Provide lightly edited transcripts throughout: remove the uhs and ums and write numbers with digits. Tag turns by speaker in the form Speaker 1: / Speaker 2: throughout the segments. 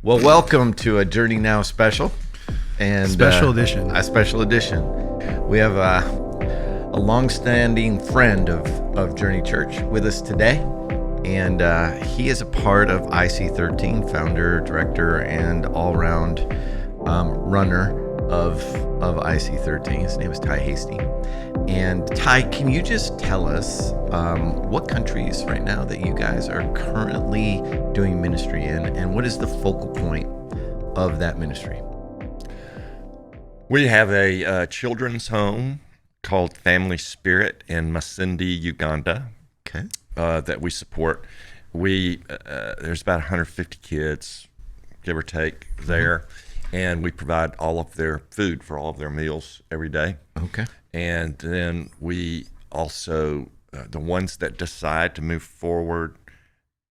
Speaker 1: Well, welcome to a Journey Now special. And
Speaker 2: Special edition.
Speaker 1: A special edition. We have a long-standing friend of Journey Church with us today. And he is a part of IC13, founder, director, and all-round runner of IC13. His name is Ty Hasty. And Ty, can you just tell us what countries right now that you guys are currently doing ministry in, and what is the focal point of that ministry?
Speaker 3: We have a children's home called Family Spirit in Masindi, Uganda.
Speaker 1: Okay.
Speaker 3: That we support. There's about 150 kids, give or take, there, and we provide all of their food for all of their meals every day.
Speaker 1: Okay.
Speaker 3: And then we also, the ones that decide to move forward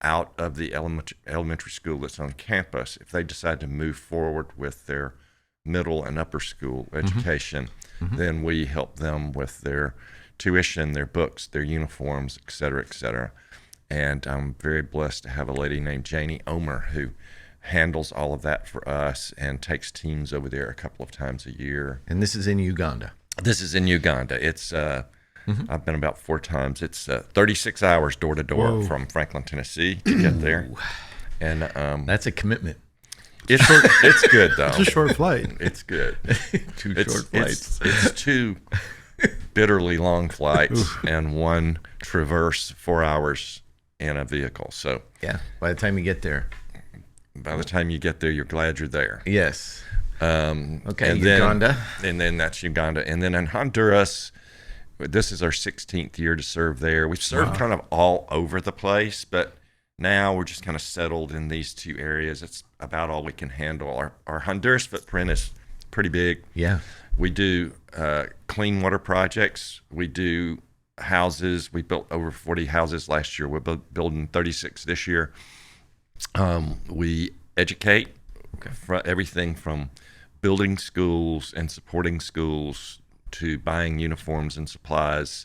Speaker 3: out of the elementary school that's on campus, if they decide to move forward with their middle and upper school education, then we help them with their tuition, their books, their uniforms, et cetera, et cetera. And I'm very blessed to have a lady named Janie Omer who handles all of that for us and takes teams over there a couple of times a year.
Speaker 1: And this is in Uganda.
Speaker 3: This is in Uganda. It's I've been about 4 times. It's 36 hours door to door from Franklin, Tennessee to get there. And
Speaker 1: That's a commitment.
Speaker 3: it's good though.
Speaker 2: It's a short flight.
Speaker 3: It's good.
Speaker 1: Short flights.
Speaker 3: It's 2 bitterly long flights and 1 traverse 4 hours in a vehicle. So
Speaker 1: Yeah. By the time you get there.
Speaker 3: by the time you get there, you're glad you're there.
Speaker 1: Yes. Okay.
Speaker 3: And
Speaker 1: Uganda.
Speaker 3: Then that's Uganda. And then in Honduras, this is our 16th year to serve there. We've served kind of all over the place, but now we're just kind of settled in these 2 areas. It's about all we can handle. Our Honduras footprint is pretty big.
Speaker 1: Yeah.
Speaker 3: We do clean water projects. We do houses. We built over 40 houses last year. We're building 36 this year. We educate everything from building schools and supporting schools to buying uniforms and supplies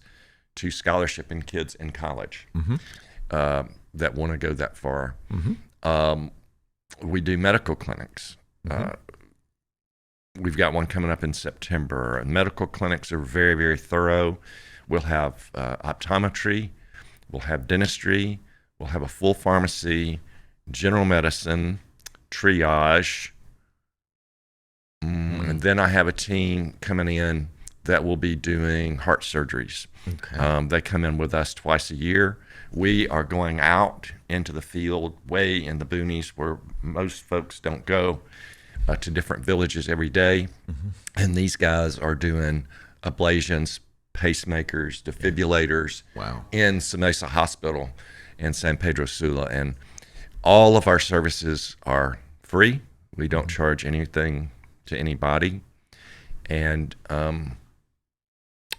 Speaker 3: to scholarshiping kids in college that want to go that far. We do medical clinics. We've got one coming up in September. Medical clinics are very, very thorough. We'll have optometry. We'll have dentistry. We'll have a full pharmacy, general medicine, triage. And then I have a team coming in that will be doing heart surgeries.
Speaker 1: Okay.
Speaker 3: They come in with us twice a year. We are going out into the field, way in the boonies where most folks don't go, to different villages every day. And these guys are doing ablations, pacemakers, defibrillators in Samesa Hospital in San Pedro Sula. And all of our services are free. We don't charge anything to anybody. And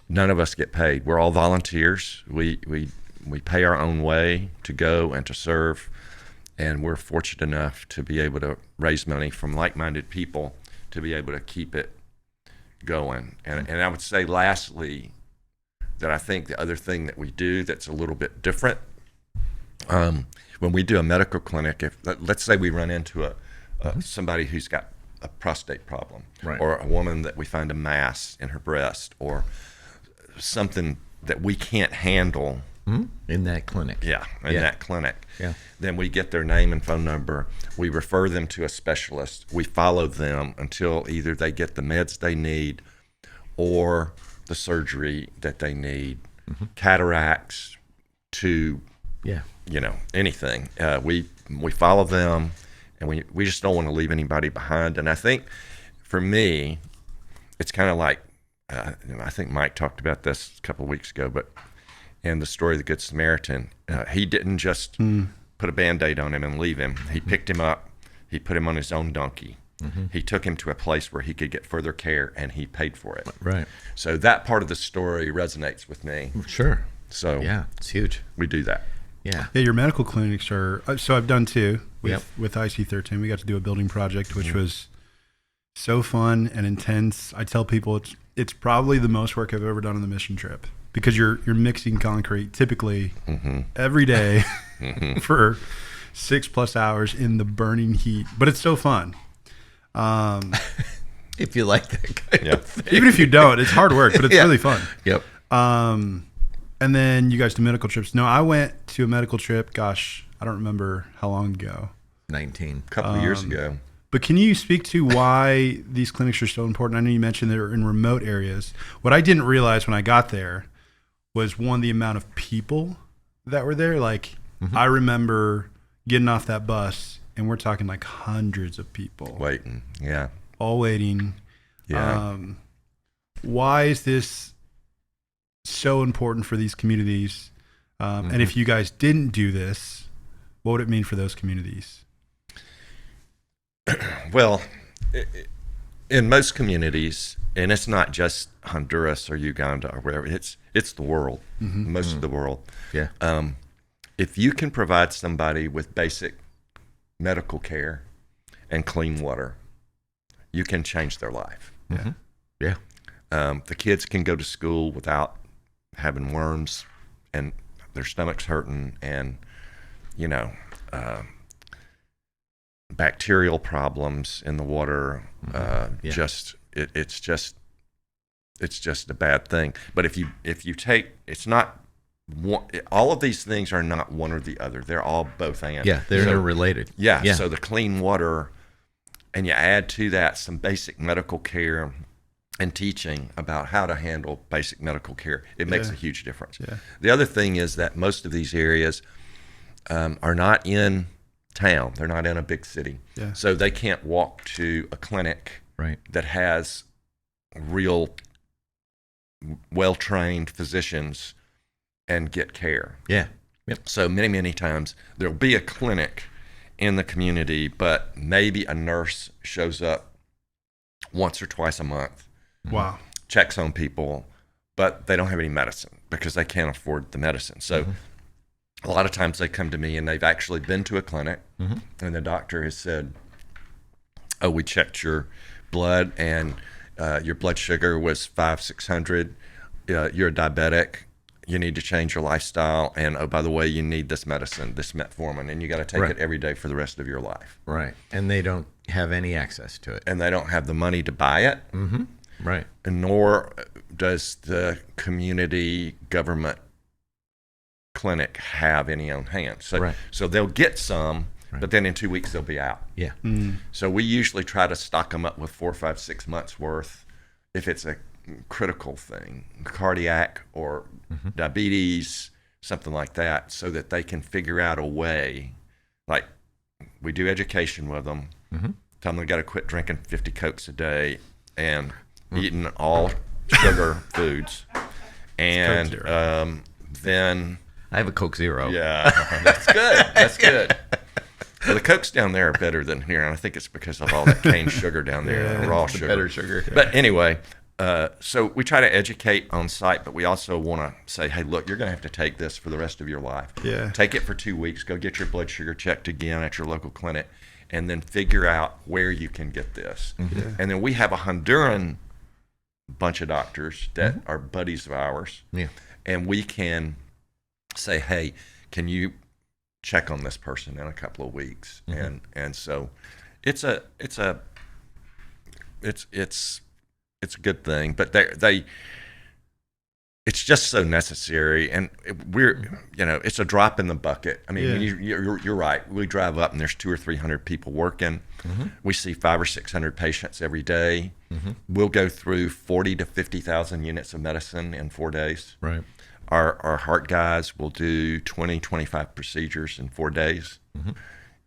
Speaker 3: none of us get paid. We're all volunteers. We pay our own way to go and to serve. And we're fortunate enough to be able to raise money from like-minded people to be able to keep it going. And I would say lastly that I think the other thing that we do that's a little bit different, when we do a medical clinic, if let's say we run into somebody who's got a prostate problem, or a woman that we find a mass in her breast, or something that we can't handle
Speaker 1: in that clinic.
Speaker 3: That clinic.
Speaker 1: Yeah.
Speaker 3: Then we get their name and phone number. We refer them to a specialist. We follow them until either they get the meds they need or the surgery that they need, cataracts to, anything. We follow them, and we just don't want to leave anybody behind. And I think for me, it's kind of like, I think Mike talked about this a couple of weeks ago, but in the story of the Good Samaritan, he didn't just put a Band-Aid on him and leave him. He picked him up. He put him on his own donkey. He took him to a place where he could get further care, and he paid for it.
Speaker 1: Right.
Speaker 3: So that part of the story resonates with me.
Speaker 1: Sure.
Speaker 3: So
Speaker 1: it's huge.
Speaker 3: we do that.
Speaker 1: Yeah.
Speaker 2: Yeah, your medical clinics are, so I've done 2 with IC13. We got to do a building project, which was so fun and intense. I tell people it's probably the most work I've ever done on the mission trip, because you're mixing concrete typically every day for 6+ hours in the burning heat, but it's so fun.
Speaker 1: If you like that kind of thing.
Speaker 2: Even if you don't, it's hard work, but it's really fun.
Speaker 1: Yep.
Speaker 2: And then you guys do medical trips. No, I went to a medical trip. Gosh, I don't remember how long ago.
Speaker 1: 19.
Speaker 3: A couple of years ago.
Speaker 2: But can you speak to why these clinics are so important? I know you mentioned they're in remote areas. What I didn't realize when I got there was, one, the amount of people that were there. Like, I remember getting off that bus, and we're talking like hundreds of people.
Speaker 3: Waiting. Yeah.
Speaker 2: All waiting.
Speaker 3: Yeah.
Speaker 2: Why is this so important for these communities? And if you guys didn't do this, what would it mean for those communities?
Speaker 3: Well, in most communities, and it's not just Honduras or Uganda or wherever, it's the world, most of the world.
Speaker 1: Yeah.
Speaker 3: If you can provide somebody with basic medical care and clean water, you can change their life.
Speaker 1: Yeah. Yeah.
Speaker 3: The kids can go to school without having worms and their stomachs hurting and, bacterial problems in the water. It's just a bad thing. But if you take, it's not one, all of these things are not one or the other. They're all both and.
Speaker 1: Yeah, they're interrelated.
Speaker 3: Yeah. So the clean water, and you add to that some basic medical care and teaching about how to handle basic medical care, it makes a huge difference.
Speaker 2: Yeah.
Speaker 3: The other thing is that most of these areas are not in town. They're not in a big city.
Speaker 2: Yeah.
Speaker 3: So they can't walk to a clinic that has real well-trained physicians and get care.
Speaker 1: Yeah. Yep.
Speaker 3: So many times there'll be a clinic in the community, but maybe a nurse shows up once or twice a month.
Speaker 2: Wow.
Speaker 3: Checks on people, but they don't have any medicine because they can't afford the medicine. So a lot of times they come to me and they've actually been to a clinic and the doctor has said, oh, we checked your blood and your blood sugar was 500-600. You're a diabetic. You need to change your lifestyle. And, oh, by the way, you need this medicine, this metformin, and you got to take it every day for the rest of your life.
Speaker 1: Right. And they don't have any access to it.
Speaker 3: And they don't have the money to buy it.
Speaker 1: Right.
Speaker 3: And nor does the community government clinic have any on hand. So they'll get some, but then in 2 weeks they'll be out.
Speaker 1: Yeah.
Speaker 3: So we usually try to stock them up with 4, 5, 6 months worth if it's a critical thing, cardiac or diabetes, something like that, so that they can figure out a way. Like, we do education with them, tell them they got to quit drinking 50 Cokes a day and eating all sugar foods. And then
Speaker 1: I have a Coke Zero.
Speaker 3: Yeah, that's good. That's good. Well, the Cokes down there are better than here, and I think it's because of all that cane sugar down there, the raw sugar.
Speaker 1: Better sugar.
Speaker 3: But anyway, so we try to educate on site, but we also want to say, hey, look, you're going to have to take this for the rest of your life.
Speaker 2: Yeah.
Speaker 3: Take it for 2 weeks. Go get your blood sugar checked again at your local clinic, and then figure out where you can get this. And then we have a Honduran bunch of doctors that are buddies of ours, and we can say, hey, can you check on this person in a couple of weeks? And so it's a good thing, but it's just so necessary, and it's a drop in the bucket. I mean, you're right. We drive up and there's 200 or 300 people working. We see 500 or 600 patients every day. We'll go through 40 to 50,000 units of medicine in 4 days.
Speaker 1: Right.
Speaker 3: Our heart guys will do 20, 25 procedures in 4 days.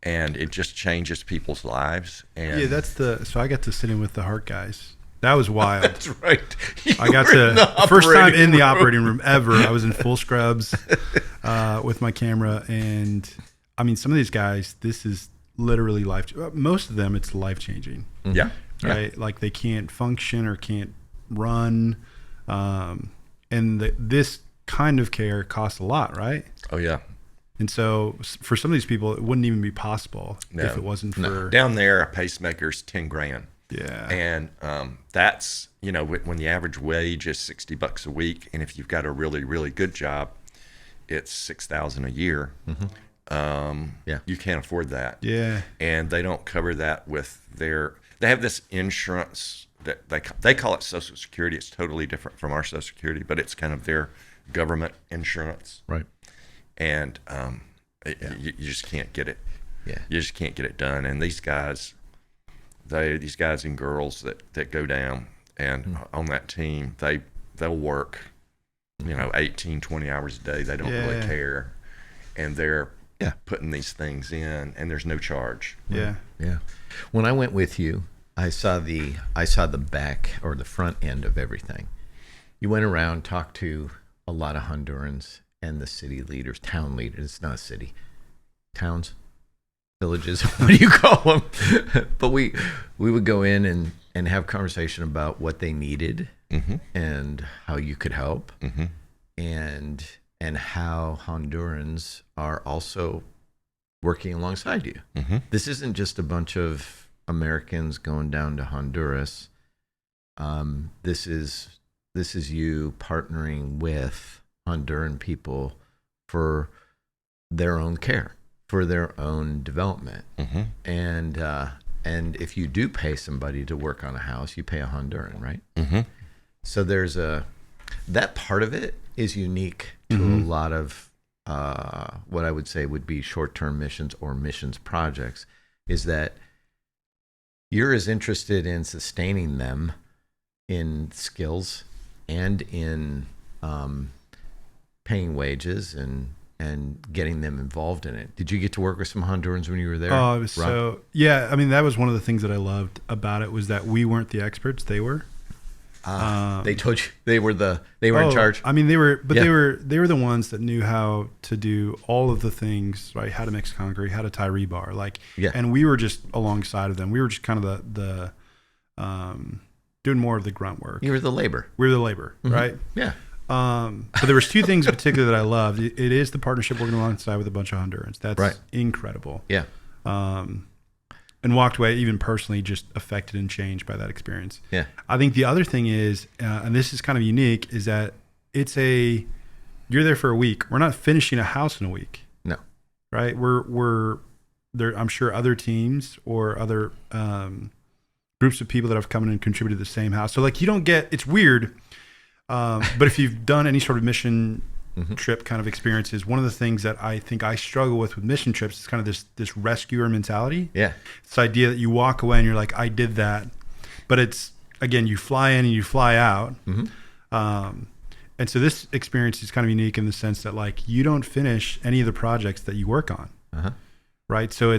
Speaker 3: And it just changes people's lives. And
Speaker 2: so I got to sit in with the heart guys. That was wild.
Speaker 1: That's right.
Speaker 2: I got to, first time in the operating room ever. I was in full scrubs with my camera. And I mean, some of these guys, this is literally most of them, it's life-changing.
Speaker 3: Yeah.
Speaker 2: Right? Like they can't function or can't run. And this kind of care costs a lot, right?
Speaker 3: Oh, yeah.
Speaker 2: And so for some of these people, it wouldn't even be possible if it wasn't for...
Speaker 3: Down there, a pacemaker's $10,000.
Speaker 2: Yeah.
Speaker 3: And that's, when the average wage is $60 a week, and if you've got a really, really good job, it's $6,000 a year. You can't afford that.
Speaker 2: Yeah.
Speaker 3: And they don't cover that with they have this insurance that they call it Social Security. It's totally different from our Social Security, but it's kind of their government insurance.
Speaker 1: Right.
Speaker 3: And you just can't get it.
Speaker 1: Yeah.
Speaker 3: You just can't get it done. And these guys and girls that go down and on that team, they'll work, 18, 20 hours a day. They don't really care. And they're putting these things in, and there's no charge.
Speaker 2: Yeah.
Speaker 1: Yeah. When I went with you, I saw the back or the front end of everything. You went around, talked to a lot of Hondurans and the city leaders, town leaders. It's not a city. Towns, villages, what do you call them? But we would go in and have conversation about what they needed and how you could help and how Hondurans are also working alongside you. This isn't just a bunch of Americans going down to Honduras. This is you partnering with Honduran people for their own care, for their own development. And if you do pay somebody to work on a house, you pay a Honduran, right? So there's that part of it is unique to a lot of what I would say would be short-term missions or missions projects, is that you're as interested in sustaining them in skills and in paying wages and getting them involved in it. Did you get to work with some Hondurans when you were there?
Speaker 2: Oh, it was I mean, that was one of the things that I loved about it, was that we weren't the experts, they were.
Speaker 1: They told you they were in charge.
Speaker 2: I mean, they were the ones that knew how to do all of the things, right? How to mix concrete, how to tie rebar, and we were just alongside of them. We were just kind of the doing more of the grunt work.
Speaker 1: You were the labor.
Speaker 2: We were the labor, right?
Speaker 1: Yeah.
Speaker 2: But there was two things in particular that I loved. It is the partnership working alongside with a bunch of Hondurans. That's incredible.
Speaker 1: Yeah.
Speaker 2: And walked away even personally just affected and changed by that experience.
Speaker 1: Yeah.
Speaker 2: I think the other thing is, and this is kind of unique, is that you're there for a week. We're not finishing a house in a week.
Speaker 1: No.
Speaker 2: Right? We're there. I'm sure other teams or other groups of people that have come in and contributed to the same house. So you don't get, it's weird. But if you've done any sort of mission trip kind of experiences, one of the things that I think I struggle with mission trips is kind of this rescuer mentality.
Speaker 1: Yeah.
Speaker 2: This idea that you walk away and you're like, I did that. But it's, again, you fly in and you fly out. And so this experience is kind of unique in the sense that you don't finish any of the projects that you work on. Right. So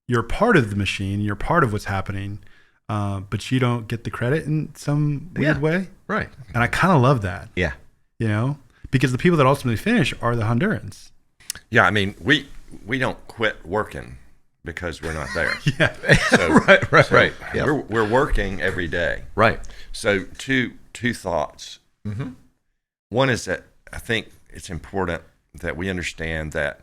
Speaker 2: you're part of the machine, you're part of what's happening, but you don't get the credit in some weird way.
Speaker 1: Right.
Speaker 2: And I kind of love that.
Speaker 1: Yeah.
Speaker 2: Because the people that ultimately finish are the Hondurans.
Speaker 3: Yeah, I mean, we don't quit working because we're not there.
Speaker 2: Yeah.
Speaker 3: So,
Speaker 1: right. Yeah.
Speaker 3: We're working every day.
Speaker 1: Right.
Speaker 3: So two thoughts. One is that I think it's important that we understand that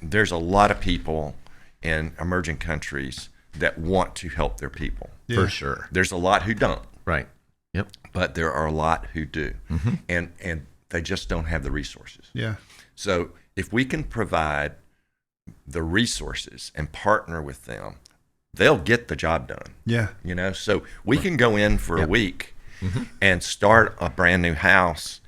Speaker 3: there's a lot of people in emerging countries that want to help their people.
Speaker 2: Yeah.
Speaker 1: For sure.
Speaker 3: There's a lot who don't.
Speaker 1: Right. Yep.
Speaker 3: But there are a lot who do. And they just don't have the resources.
Speaker 2: Yeah.
Speaker 3: So if we can provide the resources and partner with them, they'll get the job done.
Speaker 2: Yeah.
Speaker 3: So we can go in for a week and start a brand new house,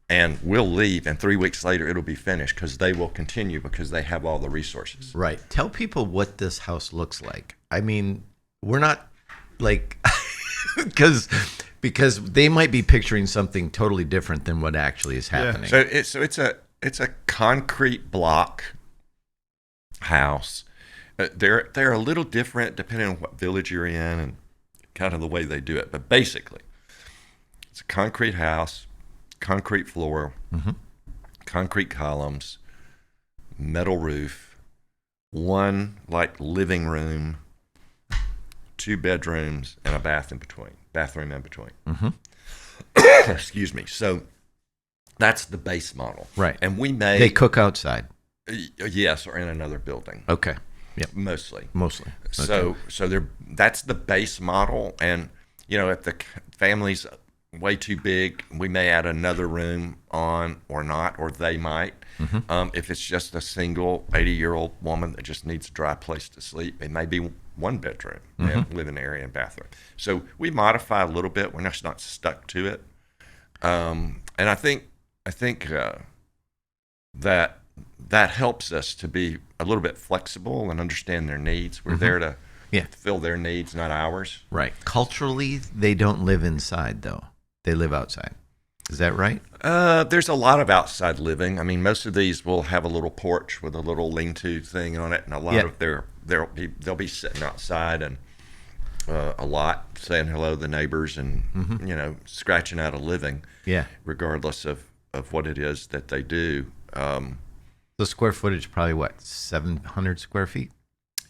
Speaker 3: and we'll leave, and 3 weeks later it'll be finished because they will continue because they have all the resources.
Speaker 1: Right. Tell people what this house looks like. I mean, we're not because they might be picturing something totally different than what actually is happening.
Speaker 3: So it's a concrete block house. They're a little different depending on what village you're in and kind of the way they do it. But basically, it's a concrete house, concrete floor, concrete columns, metal roof, one living room, 2 bedrooms, and a bathroom in between. Excuse me. So that's the base model.
Speaker 1: Right.
Speaker 3: And
Speaker 1: they cook outside.
Speaker 3: Yes, or in another building.
Speaker 1: Okay. Yep.
Speaker 3: Mostly.
Speaker 1: Okay.
Speaker 3: So that's the base model. And, if the families way too big, we may add another room on or not, or they might. If it's just a single 80-year-old woman that just needs a dry place to sleep, it may be one bedroom and living area and bathroom. So we modify a little bit. We're just not stuck to it. And I think that helps us to be a little bit flexible and understand their needs. We're there to fill their needs, not ours.
Speaker 1: Right. Culturally, they don't live inside, though. They live outside. Is that right?
Speaker 3: There's a lot of outside living. I mean, most of these will have a little porch with a little lean-to thing on it, and a lot of they'll be sitting outside and a lot saying hello to the neighbors and scratching out a living. Yeah. Regardless of what it is that they do.
Speaker 1: The square footage probably what, 700 square feet?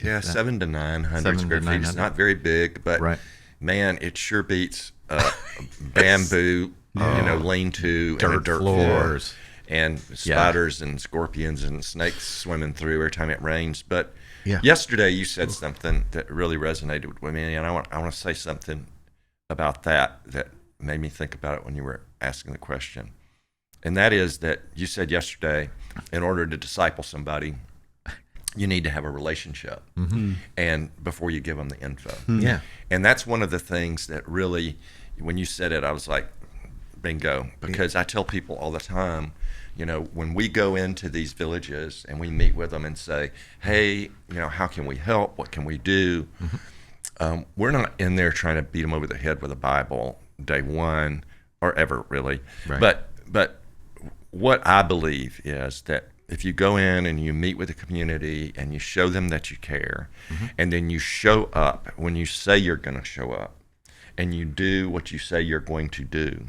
Speaker 3: Yeah, 700 to 900 square feet. It's not very big, but man, it sure beats bamboo. Lean-to and dirt floors and spiders and scorpions and snakes swimming through every time it rains. But yesterday you said something that really resonated with me, and I want to say something about that made me think about it when you were asking the question. And that is that you said yesterday, in order to disciple somebody, you need to have a relationship, and before you give them the info. Yeah, and that's one of the things that really, when you said it, I was like, bingo, because I tell people all the time, when we go into these villages and we meet with them and say, hey, how can we help? What can we do? We're not in there trying to beat them over the head with a Bible day one or ever, really. Right. But what I believe is that if you go in and you meet with the community and you show them that you care, and then you show up when you say you're going to show up, and you do what you say you're going to do,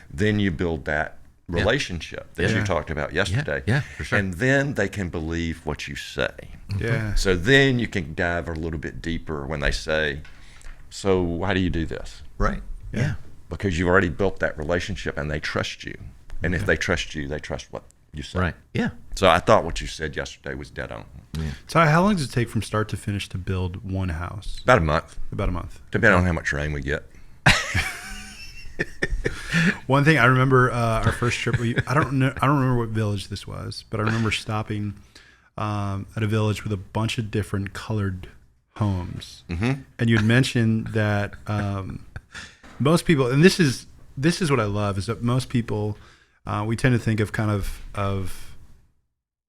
Speaker 3: then you build that relationship that you talked about yesterday. Yeah, for sure. And then they can believe what you say. Yeah. So then you can dive a little bit deeper when they say, so why do you do this? Right. Yeah. Because you've already built that relationship and they trust you. And if they trust you, they trust what you say. Right. Yeah. So I thought what you said yesterday was dead on.
Speaker 2: Yeah. So how long does it take from start to finish to build one house?
Speaker 3: About a month.
Speaker 2: About a month.
Speaker 3: Depending on how much rain we get.
Speaker 2: One thing I remember, our first trip, I don't remember what village this was, but I remember stopping at a village with a bunch of different colored homes. And you had mentioned that most people, and this is what I love, is that most people, we tend to think of kind of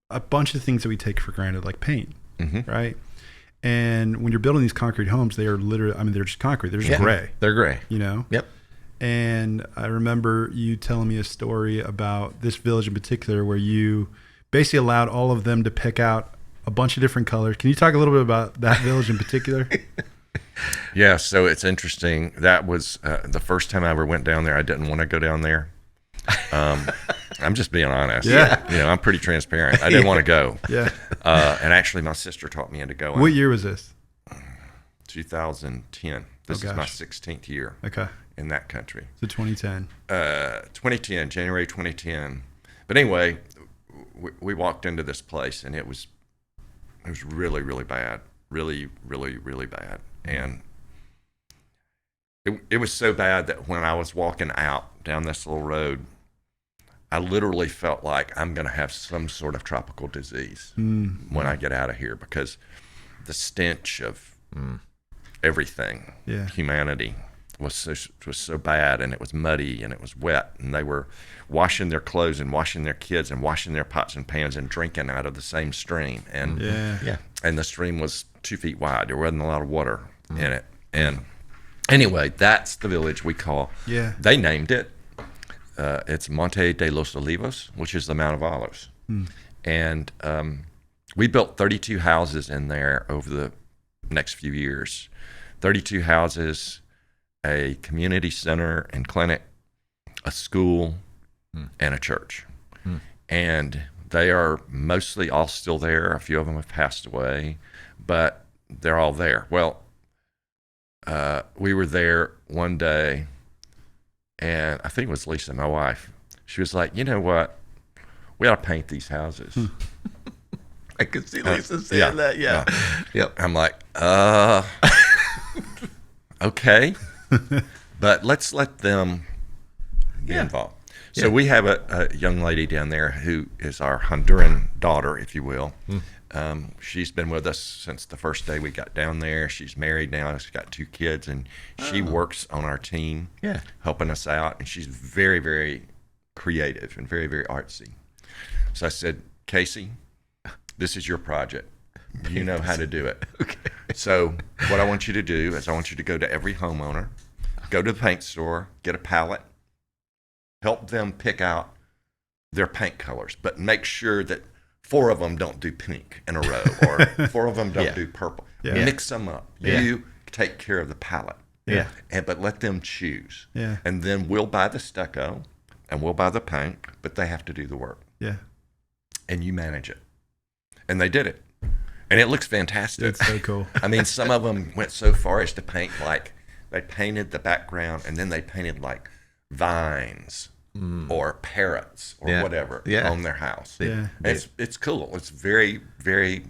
Speaker 2: a bunch of things that we take for granted, like paint, right? And when you're building these concrete homes, they are literally, they're just concrete. They're just gray.
Speaker 1: They're gray.
Speaker 2: Yep. And I remember you telling me a story about this village in particular where you basically allowed all of them to pick out a bunch of different colors. Can you talk a little bit about that village in particular?
Speaker 3: Yeah, so it's interesting. That was the first time I ever went down there. I didn't want to go down there. I'm just being honest. Yeah. I'm pretty transparent. I didn't want to go. Yeah. And actually, my sister taught me into going.
Speaker 2: What year was this?
Speaker 3: 2010. This is my 16th year. Okay. In that country.
Speaker 2: So 2010.
Speaker 3: 2010, January 2010. But anyway, we walked into this place and it was really, really bad. Really, really, really bad. And it was so bad that when I was walking out down this little road, I literally felt like I'm going to have some sort of tropical disease when I get out of here, because the stench of everything, humanity, was so bad, and it was muddy and it was wet, and they were washing their clothes and washing their kids and washing their pots and pans and drinking out of the same stream, and and the stream was 2 feet wide. There wasn't a lot of water in it. And anyway, that's the village we call. They named it. It's Monte de los Olivos, which is the Mount of Olives, and we built 32 houses in there over the next few years. 32 houses. A community center and clinic, a school, and a church. And they are mostly all still there. A few of them have passed away, but they're all there. Well, we were there one day, and I think it was Lisa, my wife. She was like, you know what? We ought to paint these houses.
Speaker 1: I could see Lisa saying that,
Speaker 3: Yep. I'm like, okay. But let's let them be
Speaker 1: Yeah.
Speaker 3: involved. So we have a young lady down there who is our Honduran daughter, if you will. She's been with us since the first day we got down there. She's married now. She's got 2 kids, and she works on our team, helping us out. And she's very, very creative and very, very artsy. So I said, Casey, this is your project. You know how to do it.
Speaker 1: Okay.
Speaker 3: So what I want you to do is I want you to go to every homeowner, go to the paint store, get a palette, help them pick out their paint colors, but make sure that 4 of them don't do pink in a row, or 4 of them don't do purple. Mix them up. You take care of the palette. But let them choose. And then we'll buy the stucco and we'll buy the paint, but they have to do the work. And you manage it. And they did it. And it looks fantastic.
Speaker 2: It's so cool.
Speaker 3: I mean, some of them went so far as to paint like, they painted the background and then they painted like vines or parrots or whatever on their house. It's cool. It's very, very,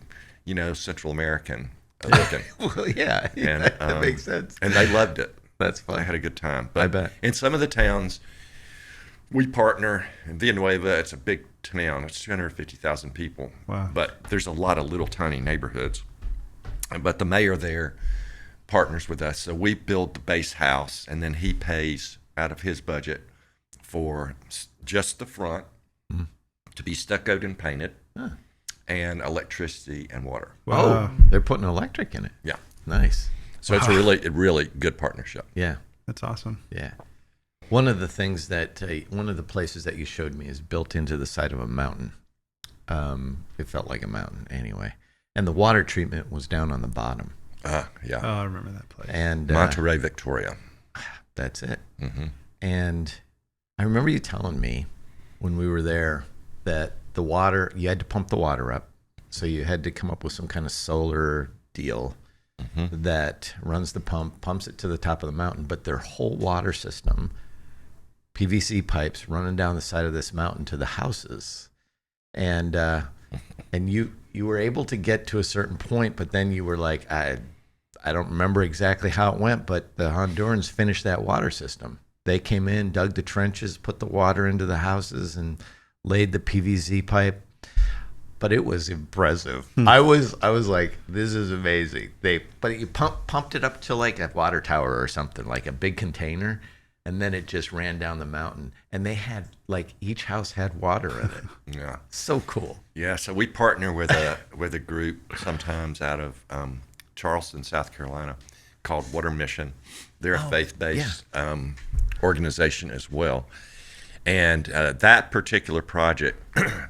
Speaker 3: Central American looking.
Speaker 1: Well, and, that makes sense.
Speaker 3: And they loved it.
Speaker 1: That's fun.
Speaker 3: They had a good time. But
Speaker 1: I bet.
Speaker 3: In some of the towns, we partner. In Villanueva, it's a big town. It's 250,000 people.
Speaker 2: Wow.
Speaker 3: But there's a lot of little tiny neighborhoods. But the mayor there partners with us. So we build the base house, and then he pays out of his budget for just the front to be stuccoed and painted, and electricity and water.
Speaker 2: Wow.
Speaker 1: Oh, they're putting electric in it.
Speaker 3: Yeah.
Speaker 1: Nice.
Speaker 3: So it's a really good partnership.
Speaker 1: Yeah.
Speaker 2: That's awesome.
Speaker 1: Yeah. One of the things that, one of the places that you showed me is built into the side of a mountain. It felt like a mountain anyway. And the water treatment was down on the bottom.
Speaker 3: Yeah.
Speaker 2: Oh, I remember that place.
Speaker 1: And
Speaker 3: Monterey, Victoria.
Speaker 1: That's it. And I remember you telling me when we were there that the water, you had to pump the water up. So you had to come up with some kind of solar deal that runs the pump, pumps it to the top of the mountain. But their whole water system, PVC pipes running down the side of this mountain to the houses. And you were able to get to a certain point, but then you were like, I don't remember exactly how it went, but the Hondurans finished that water system. They came in, dug the trenches, put the water into the houses, and laid the PVC pipe. But it was impressive. I was like, this is amazing. But you pumped it up to like a water tower or something, like a big container, and then it just ran down the mountain. And they had like each house had water in it.
Speaker 3: Yeah.
Speaker 1: So cool.
Speaker 3: Yeah. So we partner with a group sometimes out of Charleston, South Carolina, called Water Mission. They're a faith-based organization as well. And that particular project,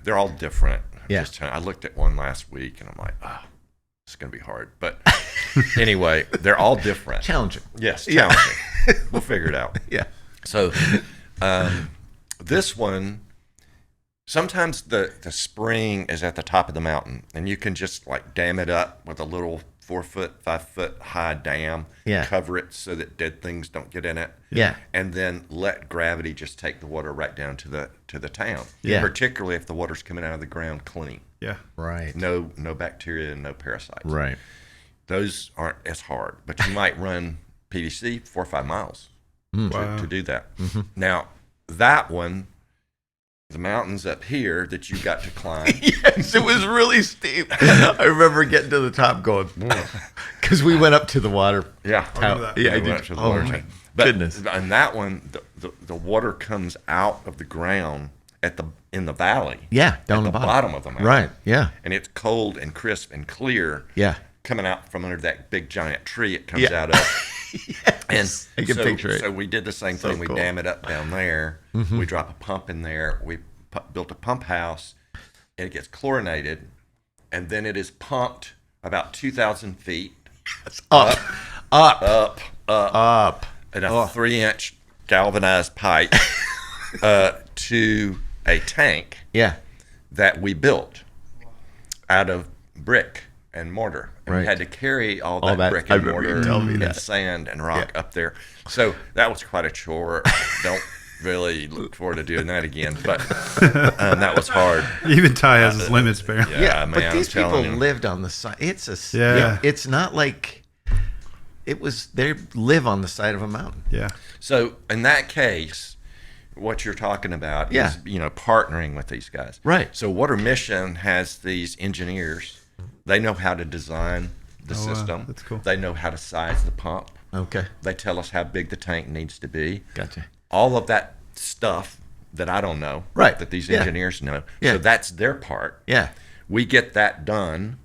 Speaker 3: they're all different. I looked at one last week and I'm like, it's going to be hard. But anyway, they're all different.
Speaker 1: Challenging.
Speaker 3: Yes, challenging. We'll figure it out.
Speaker 1: Yeah.
Speaker 3: So this one, sometimes the spring is at the top of the mountain and you can just like dam it up with a little 4-foot, 5-foot high dam, cover it so that dead things don't get in it.
Speaker 1: Yeah.
Speaker 3: And then let gravity just take the water right down to the town.
Speaker 1: Yeah.
Speaker 3: Particularly if the water's coming out of the ground clean.
Speaker 2: Yeah.
Speaker 1: Right.
Speaker 3: No bacteria and no parasites.
Speaker 1: Right.
Speaker 3: Those aren't as hard, but you might run PVC 4 or 5 miles to do that. Now, that one, the mountains up here that you got to climb.
Speaker 1: Yes, it was really steep. I remember getting to the top going, because we went up to the water.
Speaker 3: Yeah.
Speaker 1: Yeah, I
Speaker 3: We
Speaker 1: did.
Speaker 3: went to the
Speaker 1: Oh,
Speaker 3: water
Speaker 1: my
Speaker 3: tank. But
Speaker 1: goodness.
Speaker 3: on that one, the water comes out of the ground in the valley.
Speaker 1: Yeah, down
Speaker 3: at
Speaker 1: the
Speaker 3: the
Speaker 1: bottom
Speaker 3: of the mountain.
Speaker 1: Right, yeah.
Speaker 3: And it's cold and crisp and clear.
Speaker 1: Yeah.
Speaker 3: Coming out from under that big giant tree it comes out of.
Speaker 1: Yes.
Speaker 3: And
Speaker 1: I can picture it.
Speaker 3: So we did the same
Speaker 1: So
Speaker 3: thing. We
Speaker 1: cool.
Speaker 3: dam it up down there. We drop a pump in there. We built a pump house. And it gets chlorinated. And then it is pumped about 2,000 feet.
Speaker 1: Up.
Speaker 3: And a 3-inch galvanized pipe to a tank that we built out of brick and mortar. And we had to carry all that brick and mortar and sand and rock up there. So that was quite a chore. Don't really look forward to doing that again. But that was hard.
Speaker 2: Even Ty has his limits, apparently.
Speaker 1: Yeah,
Speaker 3: man,
Speaker 1: but these
Speaker 3: I'm telling
Speaker 1: people
Speaker 3: you.
Speaker 1: lived on the side. It's
Speaker 2: Yeah.
Speaker 1: it's not like it was. They live on the side of a mountain.
Speaker 2: Yeah.
Speaker 3: So in that case, what you're talking about
Speaker 1: Yeah.
Speaker 3: is, partnering with these guys.
Speaker 1: Right.
Speaker 3: So Water Mission has these engineers. They know how to design the system.
Speaker 2: That's cool.
Speaker 3: They know how to size the pump.
Speaker 1: Okay.
Speaker 3: They tell us how big the tank needs to be.
Speaker 1: Gotcha.
Speaker 3: All of that stuff that I don't know,
Speaker 1: Right.
Speaker 3: that these
Speaker 1: Yeah.
Speaker 3: engineers know.
Speaker 1: Yeah.
Speaker 3: So that's their part.
Speaker 1: Yeah.
Speaker 3: We get that done,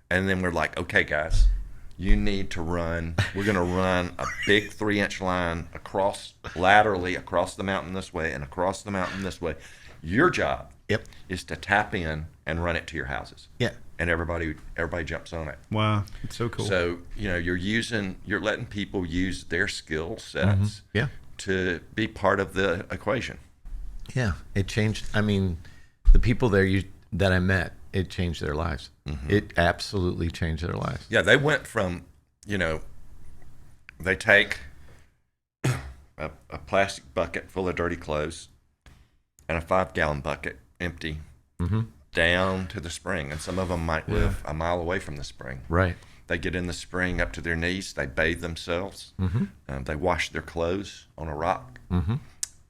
Speaker 3: and then we're like, okay, guys, we're going to run a big 3-inch line laterally across the mountain this way and across the mountain this way. Your job
Speaker 1: Yep.
Speaker 3: is to tap in and run it to your houses.
Speaker 1: Yeah.
Speaker 3: And everybody jumps on it.
Speaker 2: Wow, it's so cool.
Speaker 3: So, you're letting people use their skill sets
Speaker 1: Mm-hmm. Yeah.
Speaker 3: to be part of the equation.
Speaker 1: Yeah. It changed. I mean, the people there that I met, it changed their lives.
Speaker 3: Mm-hmm.
Speaker 1: It absolutely changed their lives.
Speaker 3: Yeah, they went from, they take a plastic bucket full of dirty clothes and a 5-gallon bucket empty
Speaker 1: Mm-hmm.
Speaker 3: down to the spring. And some of them might live a mile away from the spring.
Speaker 1: Right.
Speaker 3: They get in the spring up to their knees. They bathe themselves.
Speaker 1: Mm-hmm.
Speaker 3: They wash their clothes on a rock.
Speaker 1: Mm-hmm.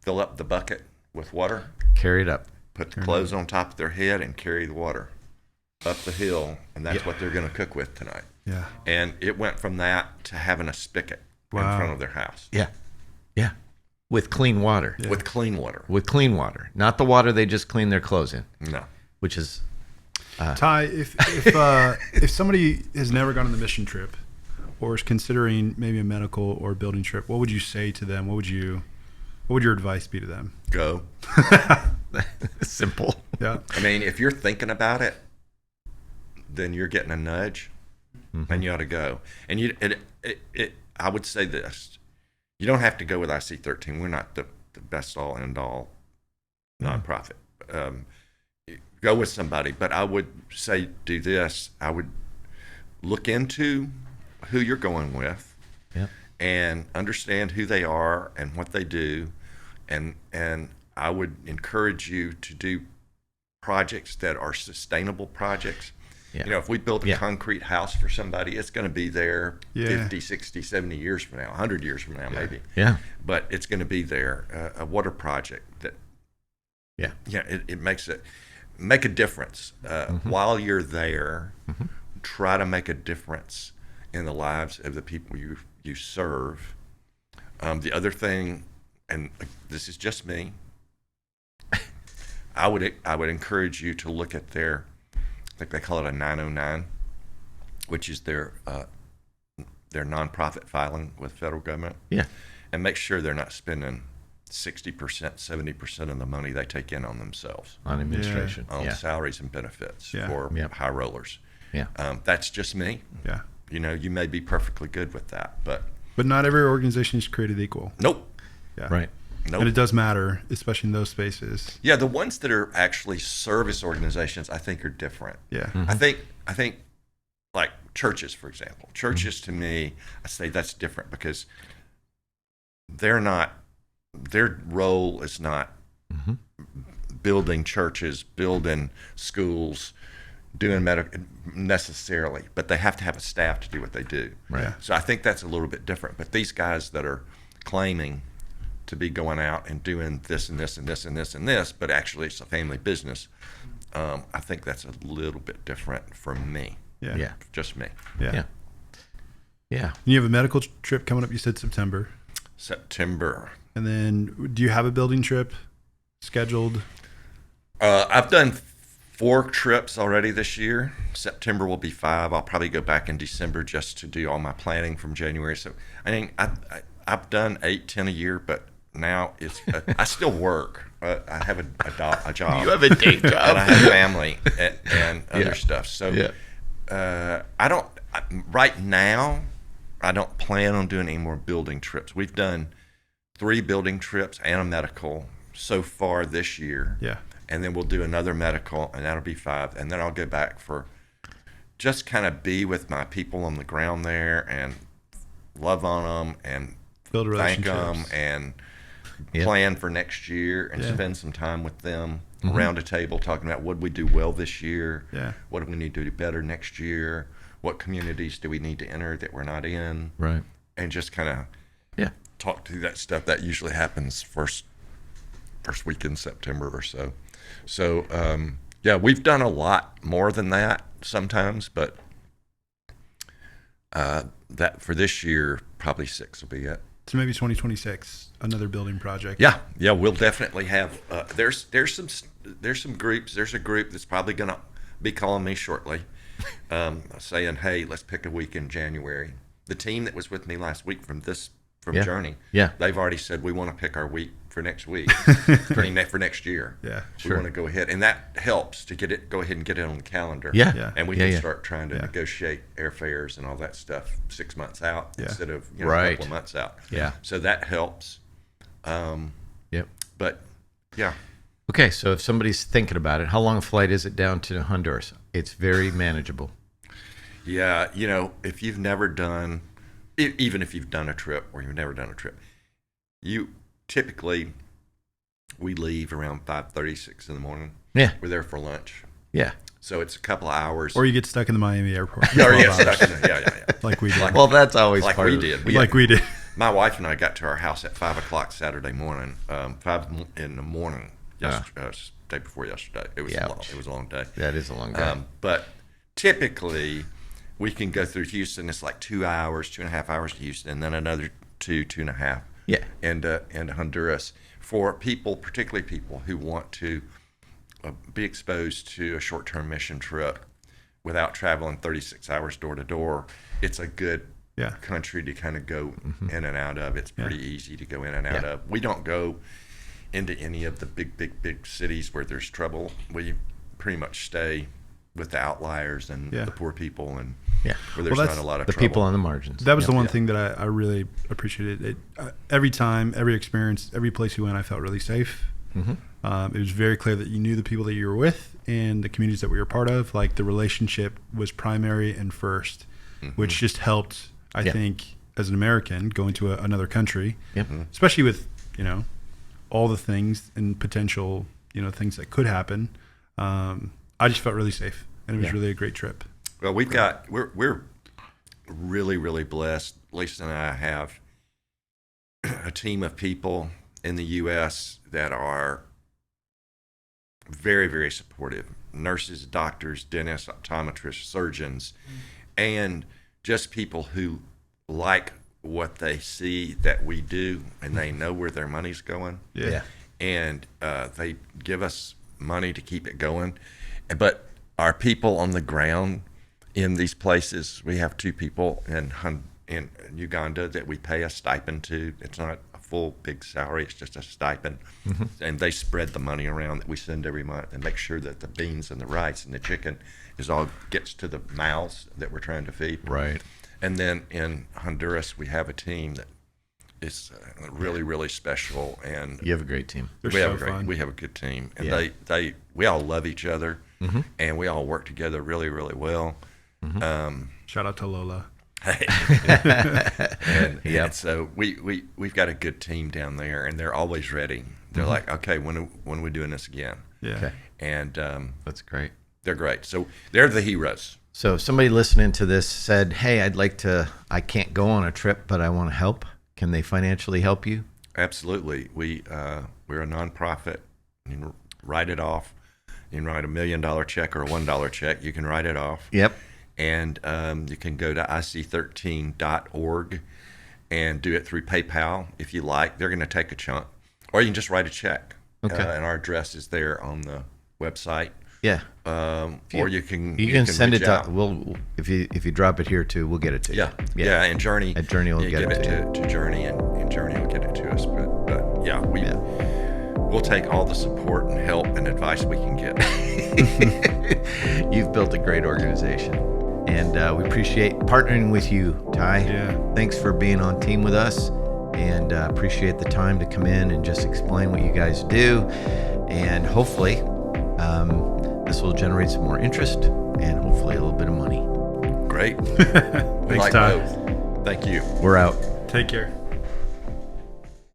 Speaker 3: Fill up the bucket with water.
Speaker 1: Carry it up.
Speaker 3: Put the clothes on top of their head and carry the water up the hill. And that's what they're going to cook with tonight.
Speaker 2: Yeah.
Speaker 3: And it went from that to having a spigot in
Speaker 2: Wow.
Speaker 3: front of their house
Speaker 1: Yeah. Yeah. With clean water.
Speaker 2: Yeah.
Speaker 3: with clean water.
Speaker 1: With clean water. Not the water they just clean their clothes in,
Speaker 3: No.
Speaker 1: which is
Speaker 2: Ty, if somebody has never gone on the mission trip or is considering maybe a medical or building trip, what would you say to them? What would your advice be to them?
Speaker 3: Go.
Speaker 1: simple.
Speaker 2: Yeah.
Speaker 3: I mean, if you're thinking about it, then you're getting a nudge, and you ought to go. And I would say this: you don't have to go with IC13. We're not the best all end all nonprofit. Go with somebody, but I would say do this. I would look into who you're going with,
Speaker 1: Yep.
Speaker 3: and understand who they are and what they do, and I would encourage you to do projects that are sustainable projects.
Speaker 1: Yeah.
Speaker 3: If we build a
Speaker 1: Yeah.
Speaker 3: concrete house for somebody, it's going to be there
Speaker 2: Yeah.
Speaker 3: 50, 60, 70 years from now, 100 years from now, maybe.
Speaker 1: Yeah.
Speaker 3: But it's going to be there. A water project that,
Speaker 1: Yeah.
Speaker 3: it make a difference. While you're there, try to make a difference in the lives of the people you serve. The other thing, and this is just me, I would encourage you to look at their, I think they call it a 909, which is their nonprofit filing with federal government.
Speaker 1: Yeah.
Speaker 3: And make sure they're not spending 60%, 70% of the money they take in on themselves,
Speaker 1: On administration.
Speaker 3: on
Speaker 1: Yeah.
Speaker 3: salaries and benefits
Speaker 2: Yeah.
Speaker 3: for
Speaker 1: Yep.
Speaker 3: high rollers.
Speaker 1: Yeah.
Speaker 3: That's just me.
Speaker 2: Yeah.
Speaker 3: You may be perfectly good with that, but
Speaker 2: But not every organization is created equal.
Speaker 3: nope.
Speaker 2: Yeah.
Speaker 1: Right.
Speaker 3: Nope.
Speaker 2: And it does matter, especially in those spaces.
Speaker 3: Yeah, the ones that are actually service organizations, I think, are different.
Speaker 2: Yeah.
Speaker 3: I think like churches, for example. Churches to me, I say that's different because their role is not building churches, building schools, doing medical necessarily, but they have to have a staff to do what they do.
Speaker 1: Right.
Speaker 2: Yeah.
Speaker 3: So I think that's a little bit different. But these guys that are claiming to be going out and doing this and this and this and this and this, but actually it's a family business, I think that's a little bit different from me.
Speaker 2: Yeah.
Speaker 1: Yeah.
Speaker 3: Just me.
Speaker 2: Yeah.
Speaker 1: Yeah. Yeah.
Speaker 2: And you have a medical trip coming up, you said September.
Speaker 3: September.
Speaker 2: And then do you have a building trip scheduled?
Speaker 3: I've done 4 trips already this year. September will be 5. I'll probably go back in December just to do all my planning from January. So I think I've done 8, 10 a year, but now it's I still work. I have a job.
Speaker 1: You have a day job.
Speaker 3: And I have family and other
Speaker 1: Yeah.
Speaker 3: stuff. So
Speaker 1: Yeah.
Speaker 3: right now, I don't plan on doing any more building trips. We've done 3 building trips and a medical so far this year.
Speaker 2: Yeah.
Speaker 3: And then we'll do another medical, and that'll be 5. And then I'll go back for just kind of be with my people on the ground there and love on them and
Speaker 2: Build
Speaker 3: thank
Speaker 2: relationships.
Speaker 3: them and
Speaker 1: Yep.
Speaker 3: plan for next year and
Speaker 2: Yeah.
Speaker 3: spend some time with them around a table talking about what we do well this year,
Speaker 2: Yeah.
Speaker 3: what do we need to do better next year, what communities do we need to enter that we're not in,
Speaker 1: Right.
Speaker 3: and just kind of
Speaker 1: Yeah.
Speaker 3: talk through that stuff. That usually happens first first week in September or so. So yeah, we've done a lot more than that sometimes, but that for this year, probably 6 will be it.
Speaker 2: So maybe 2026, another building project.
Speaker 3: Yeah, we'll definitely have. There's some groups. There's a group that's probably gonna be calling me shortly, saying, "Hey, let's pick a week in January." The team that was with me last week from Journey, they've already said we want to pick our week for next week, for next year.
Speaker 2: Yeah,
Speaker 3: we want to go ahead, and that helps to go ahead and get it on the calendar. And we can start trying to negotiate airfares and all that stuff 6 months out instead of a couple of months out. So that helps. But yeah.
Speaker 1: Okay, so if somebody's thinking about it, how long a flight is it down to Honduras? It's very manageable.
Speaker 3: Yeah, if you've never done, even if you've done a trip or you've never done a trip, typically we leave around 5:36 in the morning. Yeah, we're there for lunch.
Speaker 1: Yeah,
Speaker 3: so it's a couple of hours.
Speaker 2: Or you get stuck in the Miami airport.
Speaker 3: Like we did.
Speaker 1: Well, that's always
Speaker 3: like
Speaker 1: part
Speaker 3: we
Speaker 1: of
Speaker 3: did.
Speaker 2: We did.
Speaker 3: My wife and I got to our house at 5:00 Saturday morning. 5 in the morning. Day before yesterday. It was it was a long day.
Speaker 1: That is a long day.
Speaker 3: But typically, we can go through Houston. It's like 2 hours, 2.5 hours to Houston, and then another 2.5.
Speaker 1: Yeah.
Speaker 3: And Honduras, for people, particularly people who want to be exposed to a short-term mission trip without traveling 36 hours door to door, it's a good country to kind of go in and out of. It's pretty easy to go in and out of. We don't go into any of the big cities where there's trouble. We pretty much stay with the outliers and the poor people, and where there's not a lot of
Speaker 1: the
Speaker 3: trouble.
Speaker 1: people on the margins.
Speaker 2: That was the one thing that I really appreciated. Every time, every experience, every place we went, I felt really safe. It was very clear that you knew the people that you were with and the communities that we were part of. Like, the relationship was primary and first, which just helped, I think, as an American going to another country, especially with, all the things and potential, things that could happen. I just felt really safe, and it was really a great trip.
Speaker 3: Well, we're really, really blessed. Lisa and I have a team of people in the U.S. that are very, very supportive. Nurses, doctors, dentists, optometrists, surgeons, and just people who like what they see that we do, and they know where their money's going. And they give us money to keep it going. But our people on the ground in these places, we have 2 people in Uganda that we pay a stipend to. It's not a full big salary, it's just a stipend. And they spread the money around that we send every month and make sure that the beans and the rice and the chicken gets to the mouths that we're trying to feed.
Speaker 1: Right.
Speaker 3: And then in Honduras, we have a team that is really, really special. And
Speaker 1: you have a great team.
Speaker 3: We have a good team, and we all love each other, and we all work together really, really well.
Speaker 2: Shout out to Lola.
Speaker 3: and so we've got a good team down there, and they're always ready. They're like, okay, when are we doing this again?
Speaker 1: Okay.
Speaker 3: And
Speaker 1: that's great.
Speaker 3: They're great. So they're the heroes.
Speaker 1: So if somebody listening to this said, hey, I can't go on a trip, but I want to help. Can they financially help you?
Speaker 3: Absolutely. We're a nonprofit. You can write it off. You can write $1 million check or a $1 check. You can write it off.
Speaker 1: Yep.
Speaker 3: And you can go to IC13.org and do it through PayPal if you like. They're going to take a chunk. Or you can just write a check. Okay. And our address is there on the website.
Speaker 1: Yeah.
Speaker 3: Or you can
Speaker 1: send it to. We'll if you drop it here too, we'll get it to you.
Speaker 3: Yeah. And Journey.
Speaker 1: At Journey will get it
Speaker 3: to Journey, and Journey will get it to us. But we'll take all the support and help and advice we can get.
Speaker 1: You've built a great organization, and we appreciate partnering with you, Ty.
Speaker 2: Yeah.
Speaker 1: Thanks for being on team with us, and appreciate the time to come in and just explain what you guys do, and hopefully. This will generate some more interest and hopefully a little bit of money.
Speaker 3: Great.
Speaker 2: Thanks, Ty.
Speaker 3: Thank you.
Speaker 1: We're out.
Speaker 2: Take care.